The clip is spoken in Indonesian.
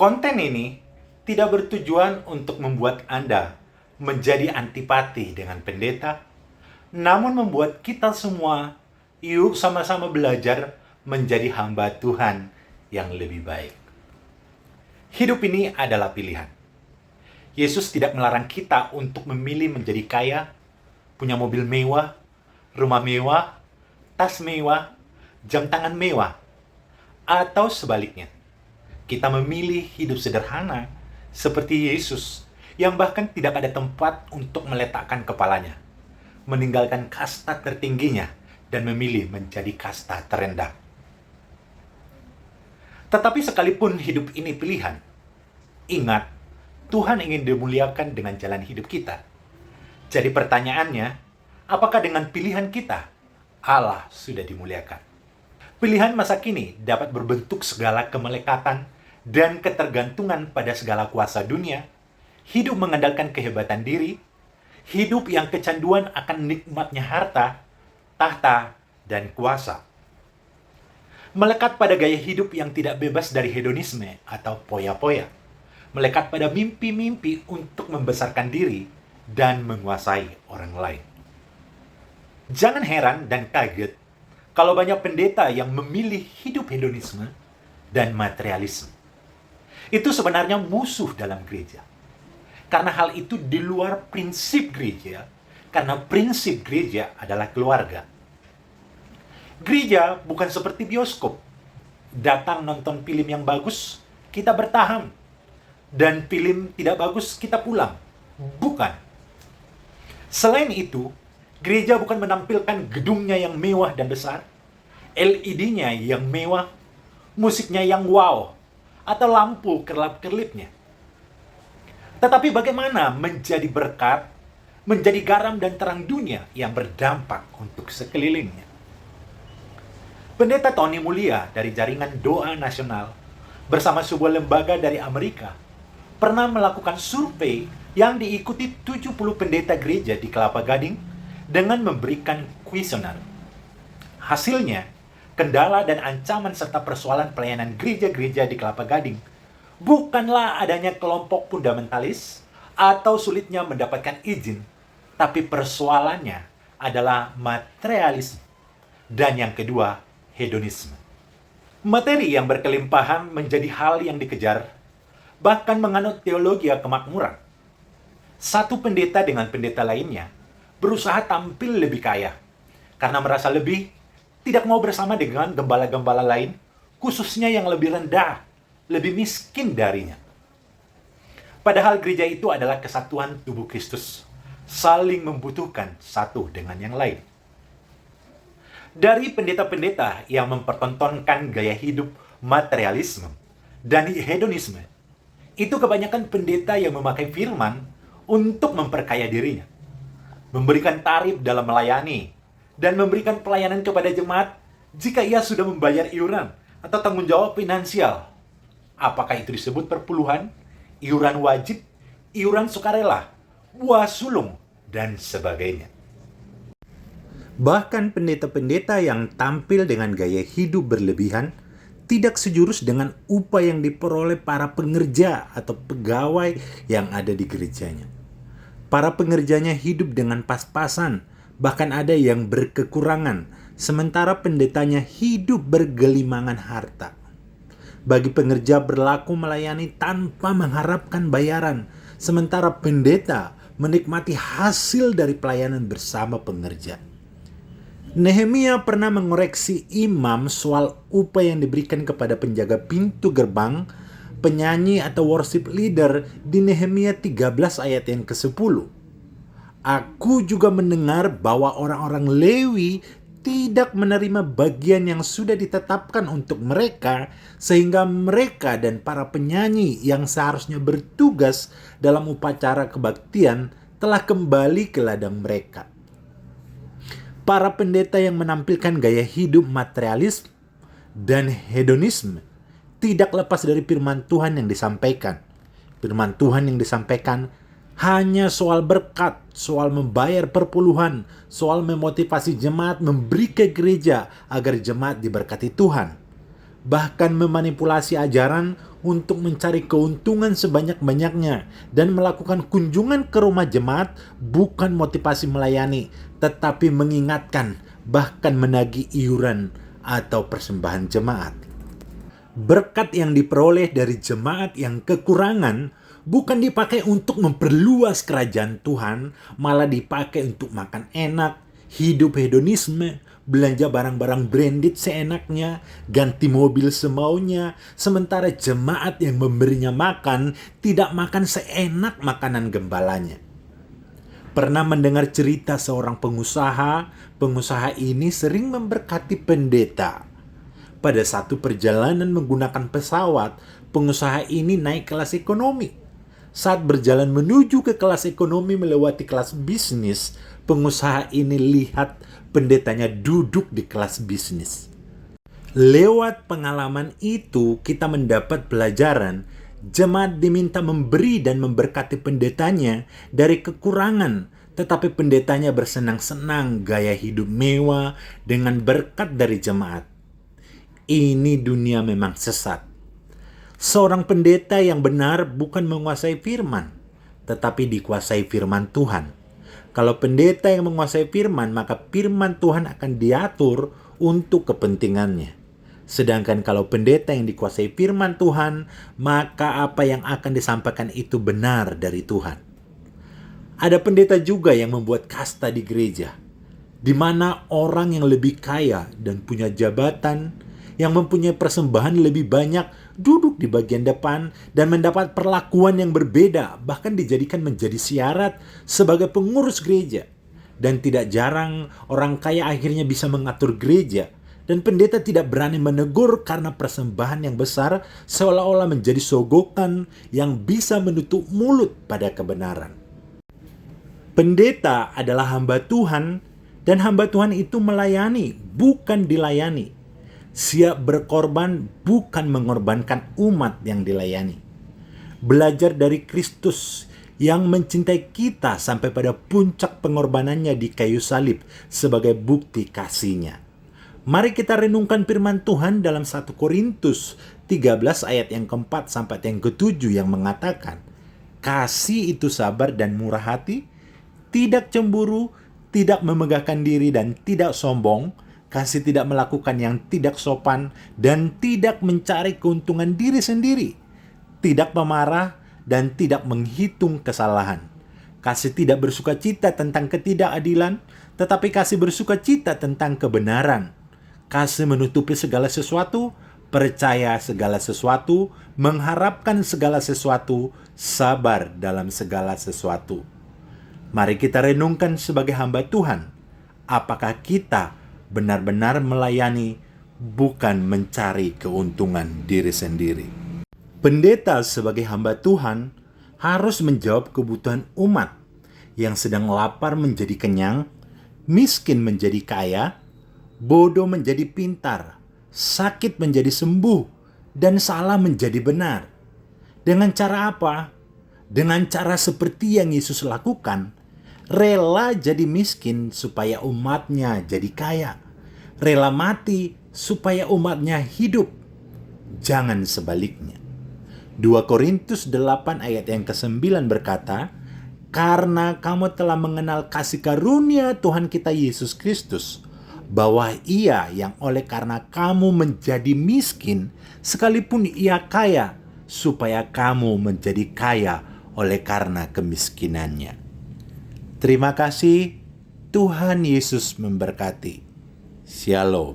Konten ini tidak bertujuan untuk membuat Anda menjadi antipati dengan pendeta, namun membuat kita semua yuk sama-sama belajar menjadi hamba Tuhan yang lebih baik. Hidup ini adalah pilihan. Yesus tidak melarang kita untuk memilih menjadi kaya, punya mobil mewah, rumah mewah, tas mewah, jam tangan mewah, atau sebaliknya. Kita memilih hidup sederhana seperti Yesus yang bahkan tidak ada tempat untuk meletakkan kepalanya, meninggalkan kasta tertingginya dan memilih menjadi kasta terendah. Tetapi sekalipun hidup ini pilihan, ingat, Tuhan ingin dimuliakan dengan jalan hidup kita. Jadi pertanyaannya, apakah dengan pilihan kita, Allah sudah dimuliakan? Pilihan masa kini dapat berbentuk segala kemelekatan dan ketergantungan pada segala kuasa dunia, hidup mengandalkan kehebatan diri, hidup yang kecanduan akan nikmatnya harta, tahta, dan kuasa. Melekat pada gaya hidup yang tidak bebas dari hedonisme atau poya-poya. Melekat pada mimpi-mimpi untuk membesarkan diri dan menguasai orang lain. Jangan heran dan kaget kalau banyak pendeta yang memilih hidup hedonisme dan materialisme. Itu sebenarnya musuh dalam gereja. Karena hal itu di luar prinsip gereja, karena prinsip gereja adalah keluarga. Gereja bukan seperti bioskop. Datang nonton film yang bagus, kita bertahan. Dan film tidak bagus, kita pulang. Bukan. Selain itu, gereja bukan menampilkan gedungnya yang mewah dan besar, LED-nya yang mewah, musiknya yang wow, atau lampu kerlap-kerlipnya. Tetapi bagaimana menjadi berkat, menjadi garam dan terang dunia yang berdampak untuk sekelilingnya? Pendeta Tony Mulia dari Jaringan Doa Nasional bersama sebuah lembaga dari Amerika pernah melakukan survei yang diikuti 70 pendeta gereja di Kelapa Gading dengan memberikan kuesioner. Hasilnya, kendala dan ancaman serta persoalan pelayanan gereja-gereja di Kelapa Gading bukanlah adanya kelompok fundamentalis atau sulitnya mendapatkan izin, tapi persoalannya adalah materialisme dan yang kedua, hedonisme. Materi yang berkelimpahan menjadi hal yang dikejar, bahkan menganut teologi kemakmuran. Satu pendeta dengan pendeta lainnya berusaha tampil lebih kaya, karena merasa lebih, tidak mau bersama dengan gembala-gembala lain, khususnya yang lebih rendah, lebih miskin darinya. Padahal gereja itu adalah kesatuan tubuh Kristus, saling membutuhkan satu dengan yang lain. Dari pendeta-pendeta yang mempertontonkan gaya hidup materialisme dan hedonisme, itu kebanyakan pendeta yang memakai firman untuk memperkaya dirinya, memberikan tarif dalam melayani, dan memberikan pelayanan kepada jemaat jika ia sudah membayar iuran atau tanggung jawab finansial. Apakah itu disebut perpuluhan, iuran wajib, iuran sukarela, buah sulung, dan sebagainya. Bahkan pendeta-pendeta yang tampil dengan gaya hidup berlebihan tidak sejurus dengan upah yang diperoleh para pengerja atau pegawai yang ada di gerejanya. Para pengerjanya hidup dengan pas-pasan, bahkan ada yang berkekurangan, sementara pendetanya hidup bergelimangan harta. Bagi pengerja berlaku melayani tanpa mengharapkan bayaran, sementara pendeta menikmati hasil dari pelayanan bersama pengerja. Nehemia pernah mengoreksi imam soal upah yang diberikan kepada penjaga pintu gerbang, penyanyi atau worship leader di Nehemia 13 ayat yang ke-10. Aku juga mendengar bahwa orang-orang Lewi tidak menerima bagian yang sudah ditetapkan untuk mereka, sehingga mereka dan para penyanyi yang seharusnya bertugas dalam upacara kebaktian telah kembali ke ladang mereka. Para pendeta yang menampilkan gaya hidup materialisme dan hedonisme tidak lepas dari firman Tuhan yang disampaikan. Firman Tuhan yang disampaikan hanya soal berkat, soal membayar perpuluhan, soal memotivasi jemaat memberi ke gereja agar jemaat diberkati Tuhan. bahkan memanipulasi ajaran untuk mencari keuntungan sebanyak-banyaknya, dan melakukan kunjungan ke rumah jemaat bukan motivasi melayani, tetapi mengingatkan, bahkan menagih iuran atau persembahan jemaat. Berkat yang diperoleh dari jemaat yang kekurangan bukan dipakai untuk memperluas kerajaan Tuhan, malah dipakai untuk makan enak, hidup hedonisme, belanja barang-barang branded seenaknya, ganti mobil semaunya, sementara jemaat yang memberinya makan tidak makan seenak makanan gembalanya. Pernah mendengar cerita seorang pengusaha ini sering memberkati pendeta. Pada satu perjalanan menggunakan pesawat, pengusaha ini naik kelas ekonomi. Saat berjalan menuju ke kelas ekonomi melewati kelas bisnis, pengusaha ini lihat pendetanya duduk di kelas bisnis. Lewat pengalaman itu, kita mendapat pelajaran. Jemaat diminta memberi dan memberkati pendetanya dari kekurangan, tetapi pendetanya bersenang-senang gaya hidup mewah dengan berkat dari jemaat. Ini dunia memang sesat. Seorang pendeta yang benar bukan menguasai firman, tetapi dikuasai firman Tuhan. Kalau pendeta yang menguasai firman, maka firman Tuhan akan diatur untuk kepentingannya. Sedangkan kalau pendeta yang dikuasai firman Tuhan, maka apa yang akan disampaikan itu benar dari Tuhan. Ada pendeta juga yang membuat kasta di gereja, di mana orang yang lebih kaya dan punya jabatan, yang mempunyai persembahan lebih banyak, duduk di bagian depan dan mendapat perlakuan yang berbeda, bahkan dijadikan menjadi syarat sebagai pengurus gereja. Dan tidak jarang orang kaya akhirnya bisa mengatur gereja, dan pendeta tidak berani menegur karena persembahan yang besar seolah-olah menjadi sogokan yang bisa menutup mulut pada kebenaran. Pendeta adalah hamba Tuhan, dan hamba Tuhan itu melayani, bukan dilayani. Siap berkorban, bukan mengorbankan umat yang dilayani. Belajar dari Kristus yang mencintai kita sampai pada puncak pengorbanannya di kayu salib sebagai bukti kasih-Nya. Mari kita renungkan firman Tuhan dalam 1 Korintus 13 ayat yang keempat sampai yang ketujuh yang mengatakan, kasih itu sabar dan murah hati, tidak cemburu, tidak memegahkan diri dan tidak sombong. Kasih tidak melakukan yang tidak sopan dan tidak mencari keuntungan diri sendiri. Tidak pemarah dan tidak menghitung kesalahan. Kasih tidak bersukacita tentang ketidakadilan, tetapi kasih bersukacita tentang kebenaran. Kasih menutupi segala sesuatu, percaya segala sesuatu, mengharapkan segala sesuatu, sabar dalam segala sesuatu. Mari kita renungkan sebagai hamba Tuhan. Apakah kita benar-benar melayani, bukan mencari keuntungan diri sendiri? Pendeta sebagai hamba Tuhan harus menjawab kebutuhan umat yang sedang lapar menjadi kenyang, miskin menjadi kaya, bodoh menjadi pintar, sakit menjadi sembuh, dan salah menjadi benar. Dengan cara apa? Dengan cara seperti yang Yesus lakukan, rela jadi miskin supaya umatnya jadi kaya, rela mati supaya umatnya hidup, jangan sebaliknya. 2 Korintus 8 ayat yang ke-9 berkata, karena kamu telah mengenal kasih karunia Tuhan kita Yesus Kristus, bahwa Ia yang oleh karena kamu menjadi miskin, sekalipun Ia kaya, supaya kamu menjadi kaya oleh karena kemiskinannya. Terima kasih, Tuhan Yesus memberkati. Shalom.